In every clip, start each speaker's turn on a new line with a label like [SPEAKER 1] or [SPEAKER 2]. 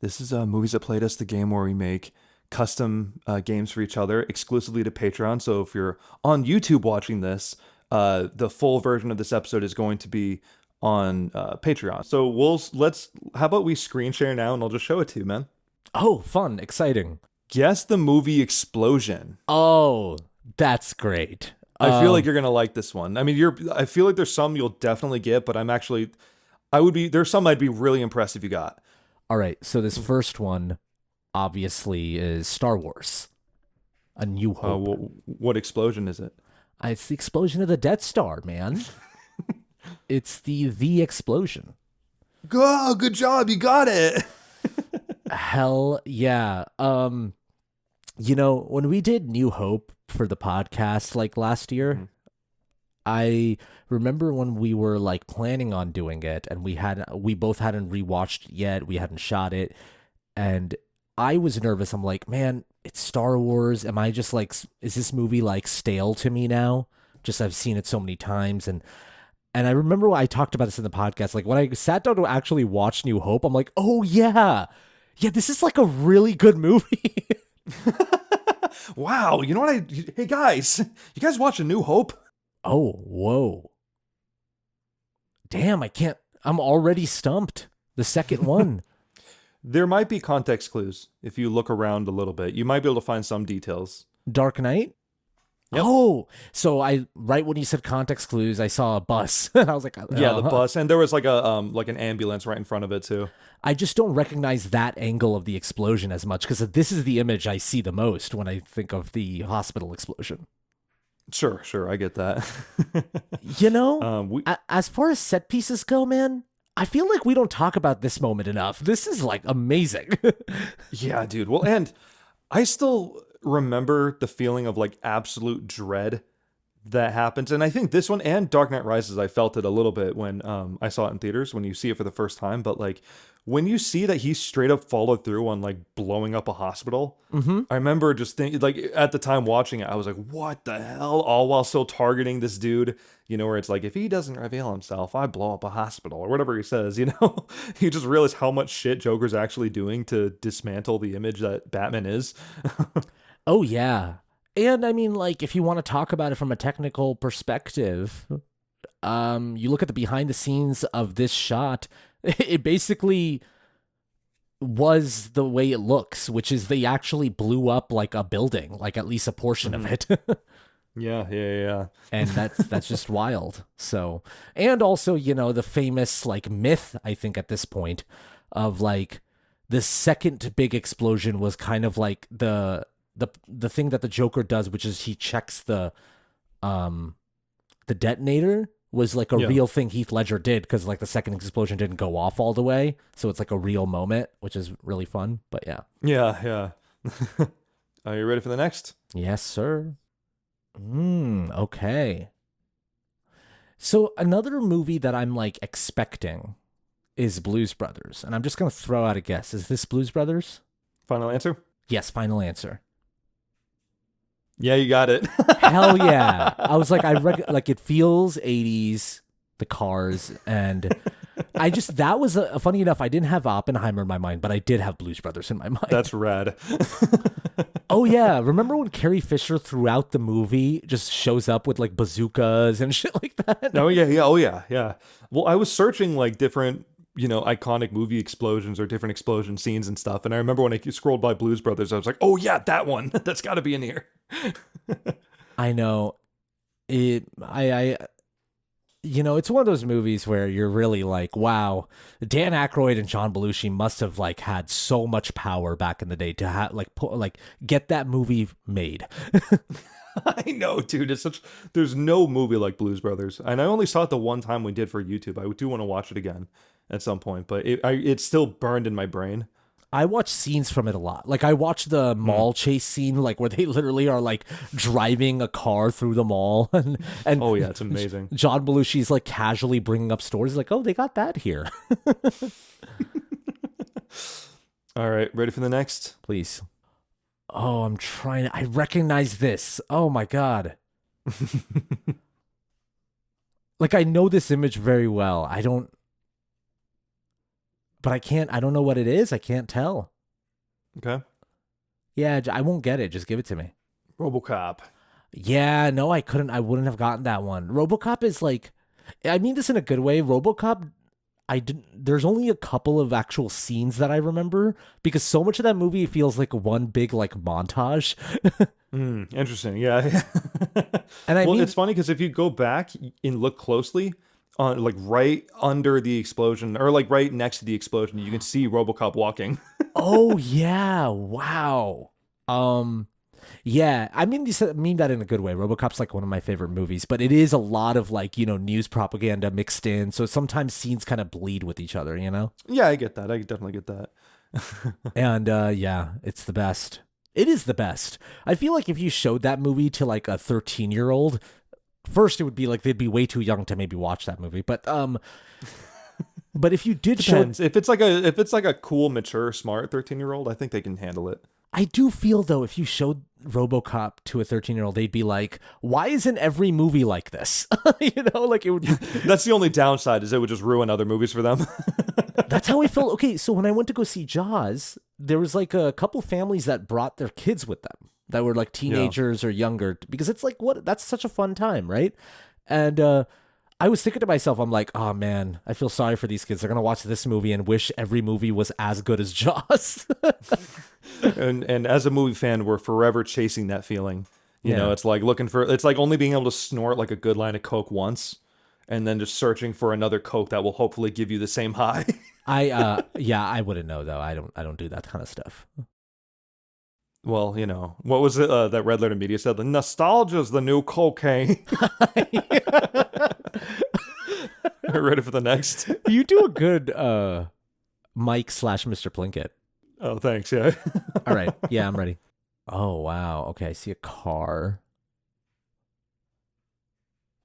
[SPEAKER 1] This is Movies That Played Us, the game where we make custom games for each other exclusively to Patreon. So if you're on YouTube watching this, the full version of this episode is going to be on Patreon. So how about we screen share now and I'll just show it to you, man.
[SPEAKER 2] Oh, fun, exciting.
[SPEAKER 1] Guess the movie Explosion.
[SPEAKER 2] Oh, that's great.
[SPEAKER 1] I feel like you're gonna like this one. I mean, I feel like there's some you'll definitely get, but there's some I'd be really impressed if you got.
[SPEAKER 2] All right, so this first one obviously is Star Wars, A New Hope.
[SPEAKER 1] What explosion is it?
[SPEAKER 2] It's the explosion of the Death Star, man. It's the explosion.
[SPEAKER 1] Oh, good job, you got it.
[SPEAKER 2] Hell yeah. When we did New Hope for the podcast like last year, I remember when we were like planning on doing it and we both hadn't rewatched yet, we hadn't shot it, and I was nervous. I'm like, man, it's Star Wars. Am I just like, is this movie like stale to me now? Just I've seen it so many times, and I remember I talked about this in the podcast. Like when I sat down to actually watch New Hope, I'm like, oh yeah, this is like a really good movie.
[SPEAKER 1] Wow, you know what hey guys, you guys watch A New Hope?
[SPEAKER 2] Oh, whoa. Damn, I'm already stumped. The second one.
[SPEAKER 1] There might be context clues if you look around a little bit. You might be able to find some details.
[SPEAKER 2] Dark Knight?
[SPEAKER 1] Yep.
[SPEAKER 2] Oh, so right when you said context clues, I saw a bus. And I was like,
[SPEAKER 1] yeah, the bus, and there was like an ambulance right in front of it too.
[SPEAKER 2] I just don't recognize that angle of the explosion as much because this is the image I see the most when I think of the hospital explosion.
[SPEAKER 1] Sure, I get that.
[SPEAKER 2] As far as set pieces go, man, I feel like we don't talk about this moment enough. This is like amazing.
[SPEAKER 1] Yeah, dude. Well, and I still remember the feeling of like absolute dread that happens. And I think this one and Dark Knight Rises, I felt it a little bit when I saw it in theaters when you see it for the first time. But like when you see that he straight up followed through on like blowing up a hospital, I remember just thinking, like at the time watching it, I was like, what the hell? All while still targeting this dude, where it's like, if he doesn't reveal himself, I blow up a hospital or whatever he says, You just realize how much shit Joker's actually doing to dismantle the image that Batman is.
[SPEAKER 2] Oh, yeah. And I mean, like, if you want to talk about it from a technical perspective, you look at the behind the scenes of this shot, it basically was the way it looks, which is they actually blew up like a building, like at least a portion of it.
[SPEAKER 1] Yeah.
[SPEAKER 2] And that's just wild. So, and also, the famous like myth, I think at this point of like the second big explosion was kind of like the thing that the Joker does, which is he checks the detonator, was like a real thing Heath Ledger did because like the second explosion didn't go off all the way, so it's like a real moment, which is really fun. But
[SPEAKER 1] Yeah. Are you ready for the next?
[SPEAKER 2] Yes, sir. Okay. So another movie that I'm like expecting is Blues Brothers, and I'm just gonna throw out a guess. Is this Blues Brothers?
[SPEAKER 1] Final answer?
[SPEAKER 2] Yes, final answer.
[SPEAKER 1] Yeah, you got it.
[SPEAKER 2] Hell yeah. I was like, like it feels 80s, the cars, and that was funny enough, I didn't have Oppenheimer in my mind, but I did have Blues Brothers in my mind.
[SPEAKER 1] That's rad.
[SPEAKER 2] Oh yeah, remember when Carrie Fisher throughout the movie just shows up with like bazookas and shit like that?
[SPEAKER 1] Oh yeah. Well, I was searching like different iconic movie explosions or different explosion scenes and stuff. And I remember when I scrolled by Blues Brothers, I was like, oh yeah, that one. That's got to be in here.
[SPEAKER 2] I know. It's one of those movies where you're really like, wow, Dan Aykroyd and John Belushi must have like had so much power back in the day to get that movie made.
[SPEAKER 1] I know, dude. There's no movie like Blues Brothers. And I only saw it the one time we did for YouTube. I do want to watch it again at some point, but it's still burned in my brain.
[SPEAKER 2] I watch scenes from it a lot. Like I watch the mall chase scene, like where they literally are like driving a car through the mall, and
[SPEAKER 1] oh yeah, it's amazing.
[SPEAKER 2] John Belushi's like casually bringing up stories, like, oh, they got that here.
[SPEAKER 1] All right, ready for the next?
[SPEAKER 2] Please. Oh, I recognize this. Oh my God. Like I know this image very well. but I don't know what it is. I can't tell.
[SPEAKER 1] Okay.
[SPEAKER 2] Yeah, I won't get it. Just give it to me.
[SPEAKER 1] RoboCop.
[SPEAKER 2] Yeah, no, I couldn't. I wouldn't have gotten that one. RoboCop is like, I mean this in a good way. RoboCop, I didn't. There's only a couple of actual scenes that I remember because so much of that movie feels like one big like montage.
[SPEAKER 1] Interesting. Yeah.
[SPEAKER 2] And I
[SPEAKER 1] Well,
[SPEAKER 2] mean,
[SPEAKER 1] it's funny because if you go back and look closely on like right under the explosion or like right next to the explosion, you can see RoboCop walking.
[SPEAKER 2] oh yeah, wow. Um, yeah, I mean, mean that in a good way. RoboCop's like one of my favorite movies, but it is a lot of like news propaganda mixed in, so sometimes scenes kind of bleed with each other, you know.
[SPEAKER 1] Yeah, I get that. I definitely get that.
[SPEAKER 2] And yeah, it's the best. It is the best. I feel like if you showed that movie to like a 13-year-old, first it would be like they'd be way too young to maybe watch that movie. But if you did show
[SPEAKER 1] Depends. If it's like a cool, mature, smart 13-year-old, I think they can handle it.
[SPEAKER 2] I do feel though if you showed RoboCop to a 13-year-old, they'd be like, "Why isn't every movie like this?" Like it would.
[SPEAKER 1] That's the only downside is it would just ruin other movies for them.
[SPEAKER 2] That's how I felt. Okay, so when I went to go see Jaws, there was like a couple families that brought their kids with them that were like teenagers or younger because it's like that's such a fun time, right? And I was thinking to myself, I'm like, oh man, I feel sorry for these kids. They're gonna watch this movie and wish every movie was as good as Jaws.
[SPEAKER 1] And as a movie fan, we're forever chasing that feeling.
[SPEAKER 2] Yeah.
[SPEAKER 1] It's like it's like only being able to snort like a good line of Coke once and then just searching for another Coke that will hopefully give you the same high.
[SPEAKER 2] Yeah, I wouldn't know though. I don't do that kind of stuff.
[SPEAKER 1] Well, what was it that Red Letter Media said? The nostalgia's the new cocaine. Ready for the next?
[SPEAKER 2] You do a good Mike slash Mr. Plinkett.
[SPEAKER 1] Oh, thanks. Yeah.
[SPEAKER 2] All right. Yeah, I'm ready. Oh, wow. Okay, I see a car.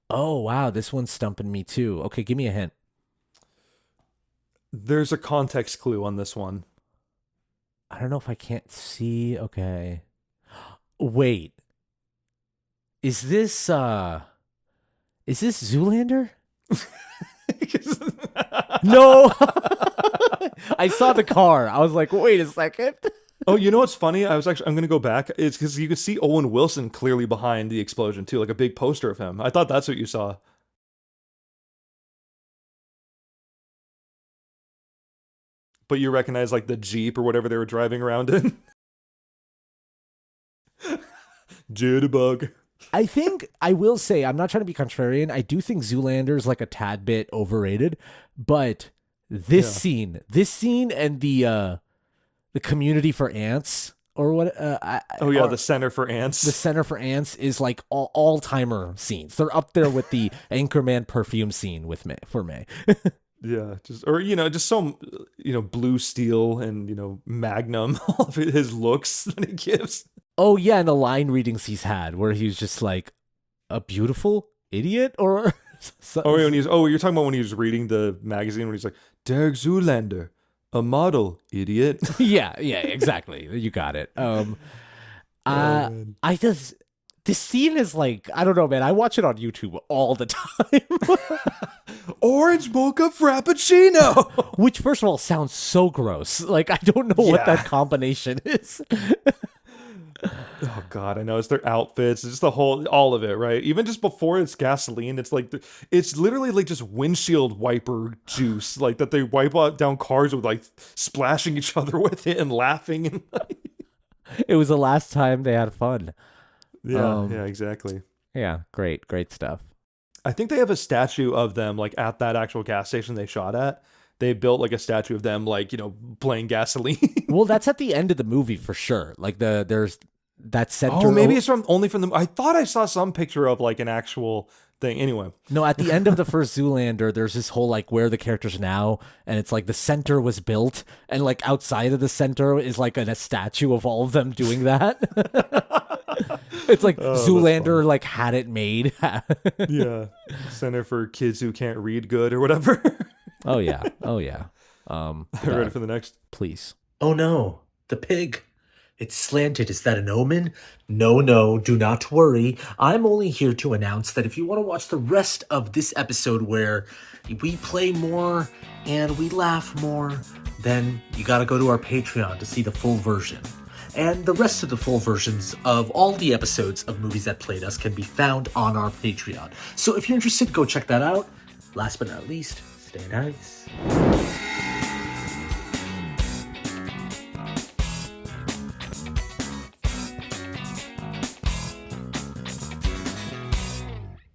[SPEAKER 2] Oh, wow. This one's stumping me too. Okay, give me a hint.
[SPEAKER 1] There's a context clue on this one.
[SPEAKER 2] I don't know if I can't see. Okay. Wait. Is this Zoolander? No. I saw the car. I was like, wait a second.
[SPEAKER 1] Oh, you know what's funny? I'm going to go back. It's because you could see Owen Wilson clearly behind the explosion too, like a big poster of him. I thought that's what you saw. But you recognize like the Jeep or whatever they were driving around in. Jitterbug.
[SPEAKER 2] I think I will say I'm not trying to be contrarian. I do think Zoolander's like a tad bit overrated, but this scene and the community for ants or what
[SPEAKER 1] The Center for Ants.
[SPEAKER 2] the center for ants is like all timer scenes. They're up there with the Anchorman perfume scene with me for me.
[SPEAKER 1] Yeah, just some blue steel and Magnum, all of his looks that he gives.
[SPEAKER 2] Oh yeah, and the line readings he's had where he's just like a beautiful idiot or
[SPEAKER 1] You're talking about when he was reading the magazine when he's like Derek Zoolander, a model, idiot.
[SPEAKER 2] yeah, exactly. You got it.
[SPEAKER 1] Man.
[SPEAKER 2] I just this scene is like I don't know, man. I watch it on YouTube all the time.
[SPEAKER 1] Orange mocha frappuccino.
[SPEAKER 2] Which, first of all, sounds so gross. Like I don't know what
[SPEAKER 1] Yeah.
[SPEAKER 2] that combination is.
[SPEAKER 1] Oh God, I know. It's their outfits. It's just all of it, right? Even just before it's gasoline, it's like it's literally like just windshield wiper juice, like that they wipe out down cars with, like splashing each other with it and laughing and
[SPEAKER 2] It was the last time they had fun.
[SPEAKER 1] yeah, exactly.
[SPEAKER 2] Yeah, great stuff.
[SPEAKER 1] I think they have a statue of them like at that actual gas station they shot at. They built like a statue of them like, playing gasoline.
[SPEAKER 2] Well, that's at the end of the movie for sure. Like there's that center.
[SPEAKER 1] Oh, maybe it's only from the. I thought I saw some picture of like an actual thing. Anyway,
[SPEAKER 2] No, at the end of the first Zoolander, there's this whole like where are the characters now, and it's like the center was built, and like outside of the center is like a statue of all of them doing that. It's like Zoolander like had it made.
[SPEAKER 1] yeah, Center for Kids Who Can't Read Good or whatever.
[SPEAKER 2] Oh yeah.
[SPEAKER 1] Ready for the next?
[SPEAKER 2] Please.
[SPEAKER 3] Oh no, the pig.
[SPEAKER 2] It's slanted. Is that an omen? No, no, do not worry. I'm only here to announce that if you want to watch the rest of this episode where we play more and we laugh more, then you gotta go to our Patreon to see the full version. And the rest of the full versions of all the episodes of Movies That Played Us can be found on our Patreon. So if you're interested, go check that out. Last but not least, stay nice.